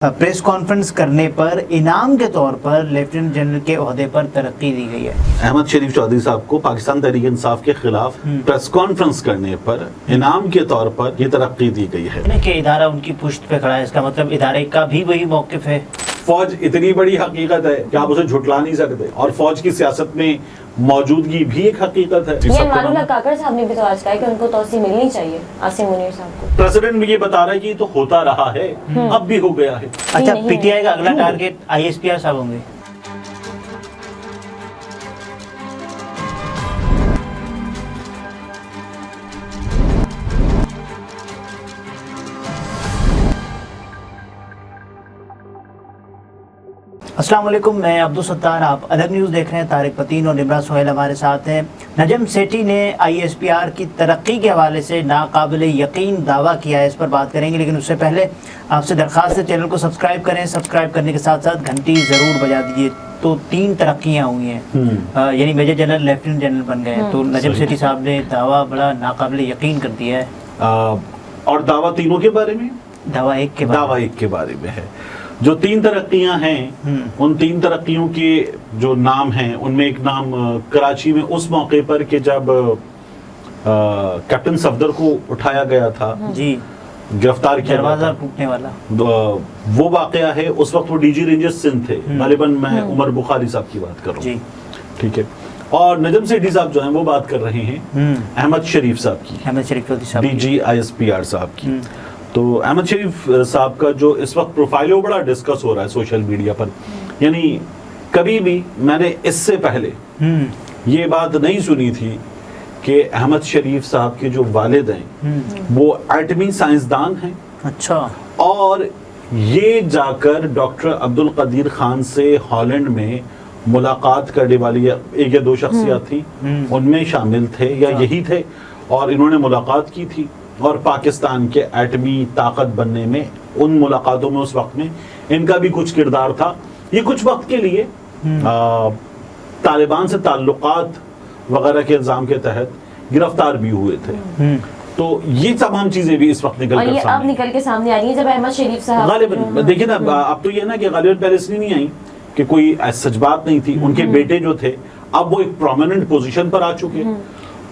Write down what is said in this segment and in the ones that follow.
Press conference करने पर इनाम के तौर पर लेफ्टिनेंट जनरल के ओहदे पर तरक्की दी गई है। अहमद शरीफ चौधरी साहब को पाकिस्तान तहरीक इंसाफ के खिलाफ प्रेस कॉन्फ्रेंस करने पर इनाम के तौर पर ये तरक्की दी गई है कि इदारा उनकी पुश्त पे खड़ा है, इसका मतलब इदारे का भी वही मौकिफ है। फौज इतनी बड़ी हकीकत है कि आप उसे झुटला नहीं सकते, और फौज की सियासत में मौजूदगी भी एक हकीकत है। ये मालूम काकर साहब ने भी तो आज कहा कि उनको तौसी मिलनी चाहिए आसिम मुनीर साहब को। प्रेसिडेंट भी ये बता रहा है कि ये तो होता रहा है, अब भी हो गया है। अच्छा, पीटीआई का अगला टारगेट आईएसपीआर साहब होंगे। अस्सलाम वालेकुम, मैं अब्दुल सत्तार, आप अलग न्यूज़ देख रहे हैं। तारिक पतीन और निमरा सोहेल हमारे साथ हैं। नजम सेठी ने आईएसपीआर की तरक्की के हवाले से नाकाबिल यकीन दावा किया है, इस पर बात करेंगे, लेकिन उससे पहले आपसे दरख्वास्त है चैनल को सब्सक्राइब करें। सब्सक्राइब करने के साथ साथ घंटी ज़रूर बजा दीजिए। तो 3 तरक्कियाँ हुई हैं, यानी मेजर जनरल लेफ्टिनेंट जनरल बन गए हैं। तो नजम सेठी साहब ने दावा बड़ा नाकाबिल यकीन कर दिया है। और दावा तीनों के बारे में, दावा एक के बारे में है। जो 3 तरक्कियां हैं, उन 3 तरक्कियों के जो नाम हैं, उनमें एक नाम कराची में उस मौके पर कि जब कैप्टन सफदर को उठाया गया था, जी, गिरफ्तार किया, दरवाजा टूटने वाला वो वाकया है। उस वक्त वो डीजी रेंजर्स सिंध थे, गालिबन मैं उमर बुखारी साहब की बात कर रहा हूँ, ठीक है। और नजम सेठी साहब जो हैं वो बात कर रहे हैं अहमद शरीफ साहब की, अहमद शरीफ डीजी आईएसपीआर साहब की। तो अहमद शरीफ साहब का जो इस वक्त प्रोफाइल है वो बड़ा डिस्कस हो रहा है सोशल मीडिया पर। यानी कभी भी मैंने इससे पहले ये बात नहीं सुनी थी कि अहमद शरीफ साहब के जो वालिद हैं वो एटमी साइंसदान हैं। अच्छा। और ये जाकर डॉक्टर अब्दुल कदीर खान से हॉलैंड में मुलाकात करने वाली एक या 2 शख्सियत थी, उनमें शामिल थे या यही थे, और इन्होंने मुलाकात की थी। और पाकिस्तान के एटमी ताकत बनने में, उन मुलाकातों में उस वक्त में इनका भी कुछ किरदार था। ये कुछ वक्त के लिए तालिबान से ताल्लुकात वगैरह के इल्जाम के तहत गिरफ्तार भी हुए थे। तो ये तमाम चीजें भी इस वक्त निकल के सामने आ रही है जब अहमद शरीफ साहब गालिबन, देखिए ना, अब तो ये ना कि गालिबन पहले इसलिए नहीं आई कि कोई सच बात नहीं थी। उनके बेटे जो थे अब वो एक प्रोमिनेंट पोजीशन पर आ चुके,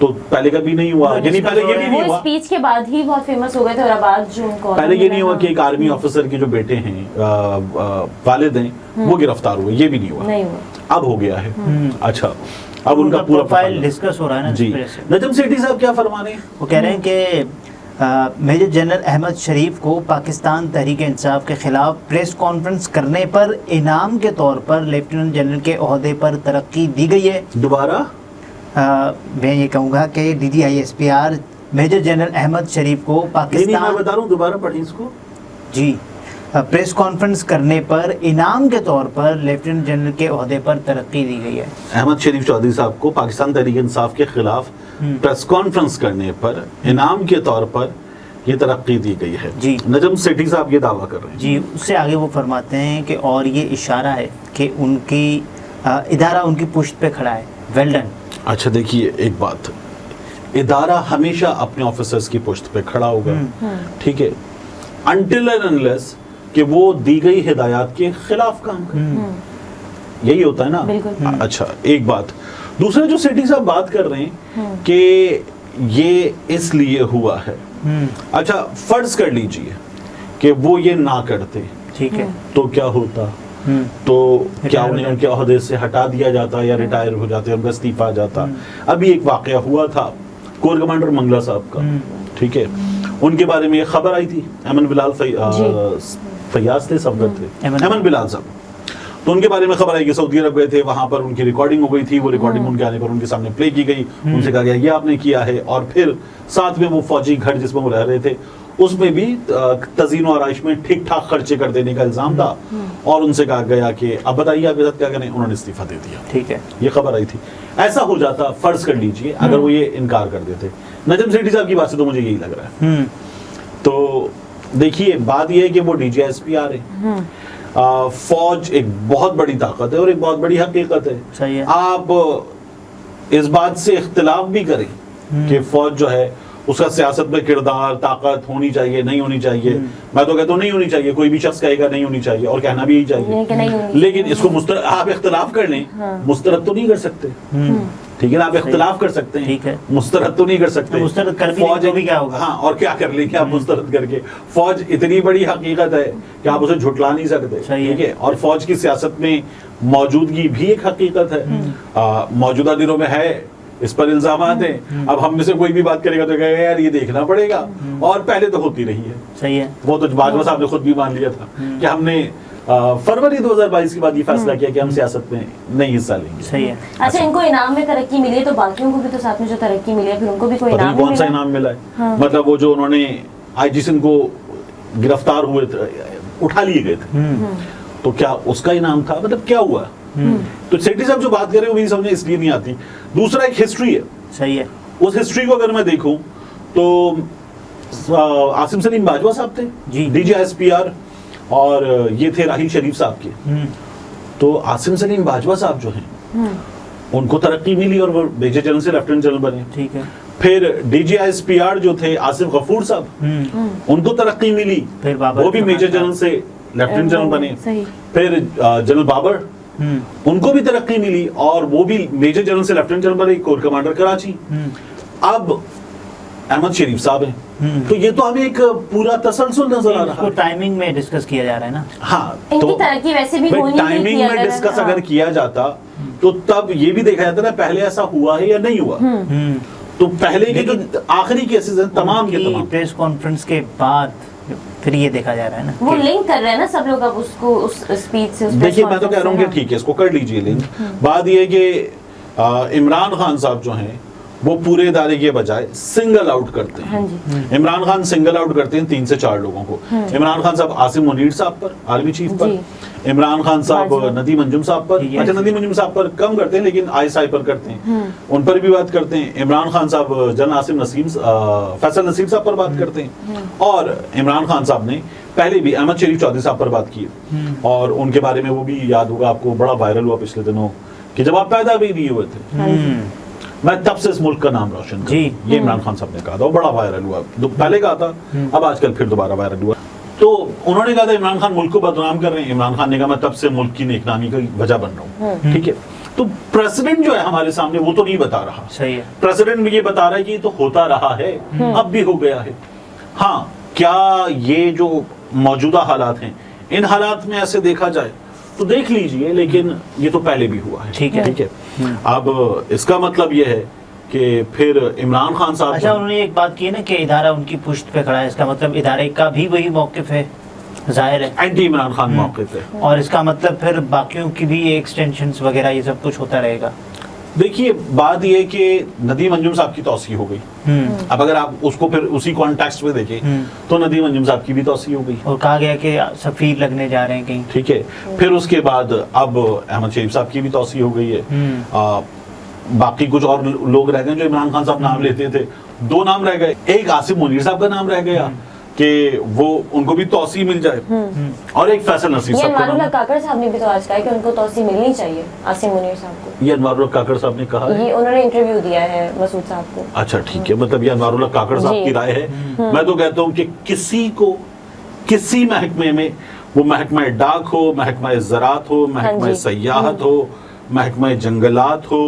तो पहले कभी नहीं हुआ। यानी पहले ये भी नहीं हुआ, स्पीच के बाद ही बहुत फेमस हो गए थे। और अब जो उनको पहले ये नहीं हुआ कि एक आर्मी ऑफिसर के जो बेटे हैं, वालिद हैं, वो गिरफ्तार हुए, ये भी नहीं हुआ। अब हो गया है। अच्छा, अब उनका पूरा प्रोफाइल डिस्कस हो रहा है ना जी। नजम सेठी साहब क्या फरमा रहे हैं? वो कह रहे हैं कि मेजर जनरल अहमद शरीफ को पाकिस्तान तहरीक इंसाफ के खिलाफ प्रेस कॉन्फ्रेंस करने पर इनाम के तौर पर लेफ्टिनेंट जनरल के ओहदे पर तरक्की दी गई है। दोबारा मैं ये कहूँगा कि DGISPR मेजर जनरल अहमद शरीफ को पाकिस्तान, मैं बता रहा हूँ, दोबारा पढ़िए इसको जी। प्रेस कॉन्फ्रेंस करने पर इनाम के तौर पर लेफ्टिनेंट जनरल के ओहदे पर तरक्की दी गई है। अहमद शरीफ चौधरी साहब को पाकिस्तान तहरीक इंसाफ के खिलाफ प्रेस कॉन्फ्रेंस करने पर इनाम के तौर पर ये तरक्की दी गई है जी। नजम सेठी साहब ये दावा कर रहे हैं जी। उससे आगे वो फरमाते हैं कि और ये इशारा है कि उनकी इदारा उनकी पुश्त पे खड़ा है। Well done. अच्छा, देखिए एक बात, इदारा हमेशा अपने ऑफिसर्स की पुश्त पे खड़ा होगा, ठीक है, अनटिल एंड अनलेस कि वो दी गई हिदायत के खिलाफ काम करे। यही होता है ना। अच्छा, एक बात। दूसरा जो सेठी साहब बात कर रहे हैं कि ये इसलिए हुआ है। अच्छा, फर्ज कर लीजिए कि वो ये ना करते, ठीक है, तो क्या होता? तो क्या उन्हें उनके ओहदे से हटा दिया जाता या रिटायर हो जाते, उनका इस्तीफा आ जाता? अभी एक वाकया हुआ था कोर कमांडर मंगला साहब का, ठीक है, उनके बारे में एक खबर आई थी। अमन बिलाल फैयाज थे, सफदर थे, अमन बिलाल साहब। तो उनके बारे में खबर आई कि सऊदी अरब गए थे, वहां पर उनकी रिकॉर्डिंग हो गई थी। वो रिकॉर्डिंग उनके आने पर उनके सामने प्ले की गई, उनसे कहा गया ये आपने किया है। और फिर साथ में वो फौजी घर जिसमें वो रह रहे थे, उसमें भी तज़ीन और आराइश में ठीक ठाक खर्चे कर देने का इल्जाम था, और उनसे कहा गया कि अब बताइए आप साथ क्या करें। उन्होंने इस्तीफा दे दिया, ठीक है, ये खबर आई थी। ऐसा हो जाता, फर्ज कर लीजिए, अगर वो ये इनकार कर देते। नजम सेठी साहब की बात से तो मुझे यही लग रहा है। तो देखिए, बात यह है कि वो DGISPR है। फौज एक बहुत बड़ी ताकत है और एक बहुत बड़ी हकीकत है। सही है। आप इस बात से इख्तिलाफ भी करें कि फौज जो है उसका सियासत में किरदार ताकत होनी चाहिए नहीं होनी चाहिए, मैं तो कहता हूँ नहीं होनी चाहिए, कोई भी शख्स कहेगा नहीं होनी चाहिए और कहना भी यही नहीं कि नहीं चाहिए, होनी लेकिन इसको आप इख्तिलाफ कर लें, मुस्तरद तो नहीं कर सकते, ठीक है ना, आप इख्तिलाफ कर सकते हैं, ठीक है, मुस्तरद तो नहीं कर सकते, तो मुस्तरद कर भी फौज नहीं तो भी क्या होगा? हाँ, और क्या कर लेंगे आप मुस्तरद करके? फौज इतनी बड़ी हकीकत है कि आप उसे झुटला नहीं सकते, ठीक है, और फौज की सियासत में मौजूदगी भी एक हकीकत है, मौजूदा दिनों में है, इस पर इल्जाम हैं, अब हम में से कोई भी बात करेगा तो कहेगा यार ये देखना पड़ेगा, और पहले तो होती रही है, सही है, वो तो बाजवा साहब ने खुद भी मान लिया था कि हमने फरवरी 2022 के बाद ये फैसला किया कि हम सियासत में नहीं हिस्सा लेंगे। सही है। अच्छा, इनको इनाम में तरक्की मिली है तो बाकियों को भी तो साथ में जो तरक्की मिली है फिर उनको भी कोई पता इनाम नहीं कौन सा मिला? इनाम मिला है, हाँ। मतलब वो जो उन्होंने आईजी सिंह को गिरफ्तार हुए थे, उठा लिए गए थे, तो क्या उसका इनाम था, मतलब क्या हुआ? तो सेठी साहब जो बात कर रहे हैं वो मेरी समझ इसलिए नहीं आती। दूसरा एक हिस्ट्री है, सही है, उस हिस्ट्री को अगर मैं देखूं तो आसिम सलीम बाजवा साहब थे जी। DGSPR और ये थे राहिल शरीफ साहब के, तो आसिम सलीम बाजवा साहब जो हैं उनको तरक्की मिली और वो मेजर जनरल से लेफ्टिनेंट जनरल बने। ठीक है, फिर DGSPR जो थे आसिफ गफूर साहब, उनको तरक्की मिली, फिर बाबर वो भी मेजर जनरल से लेफ्टिनेंट जनरल बने। सही। फिर जनरल बाबर, उनको भी तरक्की मिली और वो भी मेजर जनरल से लेफ्टिनेंट जनरल बने, कोर कमांडर कराची। अब अहमद शरीफ साहब हैं, तो ये तो हमें एक पूरा तसलसल नजर आ रहा इसको है। टाइमिंग में डिस्कस किया जा रहा है ना। हाँ, इनकी तरक्की वैसे भी होनी ही थी टाइमिंग में अगर- डिस्कस हाँ। अगर किया जाता तो तब ये भी देखा जाता ना पहले ऐसा हुआ है या नहीं हुआ। तो पहले के जो आखिरी केसेस हैं तमाम के तमाम, प्रेस कॉन्फ्रेंस के बाद फिर ये देखा जा रहा है ना, वो लिंक कर रहे हैं ना सब लोग अब उसको उस स्पीच से, उस press देखिए मैं तो कह रहा हूँ कि conference से, ठीक है इसको कर लीजिए लिंक। बात ये है कि इमरान खान साहब जो हैं वो पूरे इदारे के बजाय सिंगल आउट करते हैं। हाँ जी। इमरान खान सिंगल आउट करते हैं 3 से 4 लोगों को। इमरान खान साहब आसिम मुनीर साहब पर, आर्मी चीफ पर, इमरान खान साहब नदीम अंजुम साहब पर, ठीक है। अच्छा नदीम अंजुम साहब पर कम करते हैं लेकिन ISI पर करते हैं, उन पर भी बात करते हैं। इमरान खान साहब जनरल आसिम नसीम फैसल नसीम साहब पर बात करते हैं, और इमरान खान साहब ने पहले भी अहमद शरीफ चौधरी साहब पर बात की और उनके बारे में वो भी याद होगा आपको, बड़ा वायरल हुआ पिछले दिनों कि जब आप पैदा भी नहीं हुए थे मैं तब से इस मुल्क का नाम रोशन करूं, ये इमरान खान साहब ने कहा था, वो बड़ा वायरल हुआ, पहले कहा था अब आजकल फिर दोबारा वायरल हुआ। तो उन्होंने कहा था इमरान खान मुल्क को बदनाम कर रहे हैं, इमरान खान ने कहा मैं तब से मुल्क की नेकनामी की वजह बन रहा हूँ, ठीक है। तो प्रेसिडेंट जो है हमारे सामने वो तो नहीं बता रहा, सही है, प्रेसिडेंट भी ये बता रहा है कि ये तो होता रहा है, अब भी हो गया है। हाँ, क्या ये जो मौजूदा हालात हैं इन हालात में ऐसे देखा जाए तो देख लीजिए, लेकिन ये तो पहले भी हुआ है, ठीक है। ठीक है। अब इसका मतलब ये है कि फिर इमरान खान साहब अच्छा उन्होंने एक बात की है ना कि इदारा उनकी पुश्त पे खड़ा है, इसका मतलब इदारे का भी वही मौकिफ है, जाहिर है, एंटी इमरान खान मौके पे। और इसका मतलब फिर बाकियों की भी एक्सटेंशंस वगैरह ये सब कुछ होता रहेगा। देखिए बात ये कि नदीम अंजुम साहब की तौसीह हो गई, अब अगर आप उसको फिर उसी कॉन्टेक्स्ट में देखें तो नदीम अंजुम साहब की भी तौसीह हो गई और कहा गया कि सफीर लगने जा रहे हैं कहीं, ठीक है। फिर उसके बाद अब अहमद शरीफ साहब की भी तौसीह हो गई है, बाकी कुछ और लोग रह गए जो इमरान खान साहब नाम लेते थे, 2 नाम रह गए, एक आसिम मुनीर साहब का नाम रह गया कि वो उनको भी तौसीह मिल जाए, और एक फैसल नसीर ये साहब का अनवारुल्लाह नाम, काकड़ साहब ने भी तो आज कहा है कि उनको तौसीह मिलनी चाहिए आसिम मुनीर साहब को। ये अनवारुल्लाह काकड़ साहब ने कहा है। ये उन्होंने इंटरव्यू दिया है मसूद साहब को। अच्छा ठीक है, मतलब ये अनवारुल्लाह काकड़ साहब जी। की राय है। मैं तो कहता हूँ कि किसी को किसी महकमे में, वो महकमा डाक हो, महकमा ज़राअत हो, महकमा जी। सयाहत हो, महकमा जंगलात हो,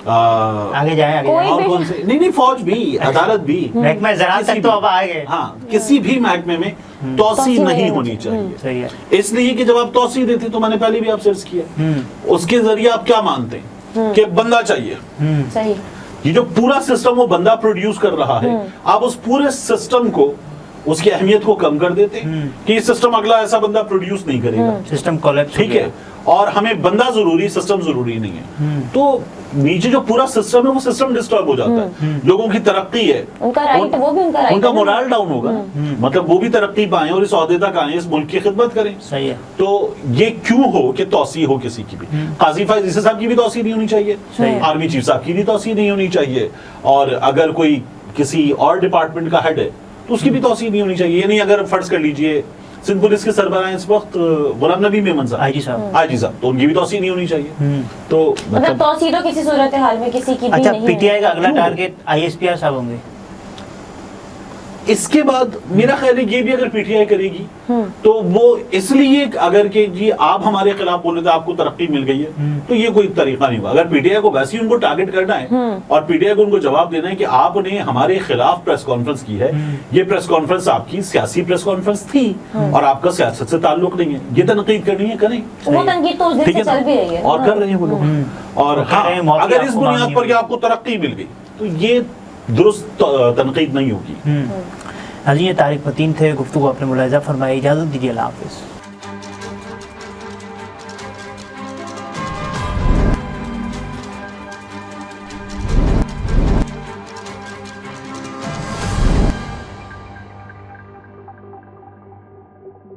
आगे जाए आगे कोई जाए। और भी- कौन से, नहीं फौज भी, अदालत भी, महकमा ज़राअत किसी तक तो भी। अब आ गए। हाँ, किसी भी महकमे में तौसीह तौसीह नहीं नहीं होनी होनी चाहिए। सही है, इसलिए कि जब आप तौसीह देते तो मैंने पहले भी आपसे अर्ज किया, उसके जरिए आप क्या मानते हैं कि बंदा चाहिए, सही। ये जो पूरा सिस्टम वो बंदा प्रोड्यूस कर रहा है, आप उस पूरे सिस्टम को, उसकी अहमियत को कम कर देते कि ये सिस्टम अगला ऐसा बंदा प्रोड्यूस नहीं करेगा, सिस्टम कोलैप्स, ठीक है, और हमें बंदा जरूरी, सिस्टम जरूरी नहीं है। तो नीचे जो पूरा सिस्टम है वो सिस्टम डिस्टर्ब हो जाता है, लोगों की तरक्की है, उनका राइट, वो भी उनका राइट उनका है ना। मोरल डाउन होगा, मतलब वो भी तरक्की पाएं और इस ओहदे तक आए, इस मुल्क की खिदमत करें। सही है, तो ये क्यों हो कि तौसीह हो किसी की भी, काजी फाइज ईसा साहब की भी तौसीह नहीं होनी चाहिए, सही है। आर्मी चीफ साहब की भी तौसीह नहीं होनी चाहिए, और अगर कोई किसी और डिपार्टमेंट का हेड है तो उसकी भी तौसीह नहीं होनी चाहिए। यानी अगर फर्ज कर लीजिए सिंध पुलिस के सरबराह इस वक्त गुलाम नबी मेमन साहब, आईजी साहब, आईजी साहब, तो उनकी भी तौसीह नहीं होनी चाहिए। तो मतलब तौसीह तो किसी सूरत हाल में किसी की भी अच्छा नहीं है। पीटीआई का अगला टारगेट ISPR साहब होंगे। اس کے بعد میرا خیال ہے یہ بھی اگر پی ٹی آئی کرے گی تو وہ اس لیے اگر کہ جی آپ ہمارے خلاف بولے تو آپ کو ترقی مل گئی ہے تو یہ کوئی طریقہ نہیں ہوا. اگر پی ٹی آئی کو ویسے ہی ان کو ٹارگٹ کرنا ہے اور پی ٹی آئی کو ان کو جواب دینا ہے کہ آپ نے ہمارے خلاف پریس کانفرنس کی ہے, یہ پریس کانفرنس آپ کی سیاسی پریس کانفرنس تھی اور آپ کا سیاست سے تعلق نہیں ہے, یہ تنقید کرنی ہے کریں, وہ تنقید تو اس دن سے چل بھی رہی ہے اور کر رہے ہیں وہ لوگ. اور ہاں اگر اس بنیاد پر کہ آپ کو ترقی مل گئی تو یہ درست تنقید نہیں ہوگی. حاجی یہ طارق پتین تھے, گفتگو اپنے ملاحظہ فرمائی, اجازت دیجیے, اللہ حافظ.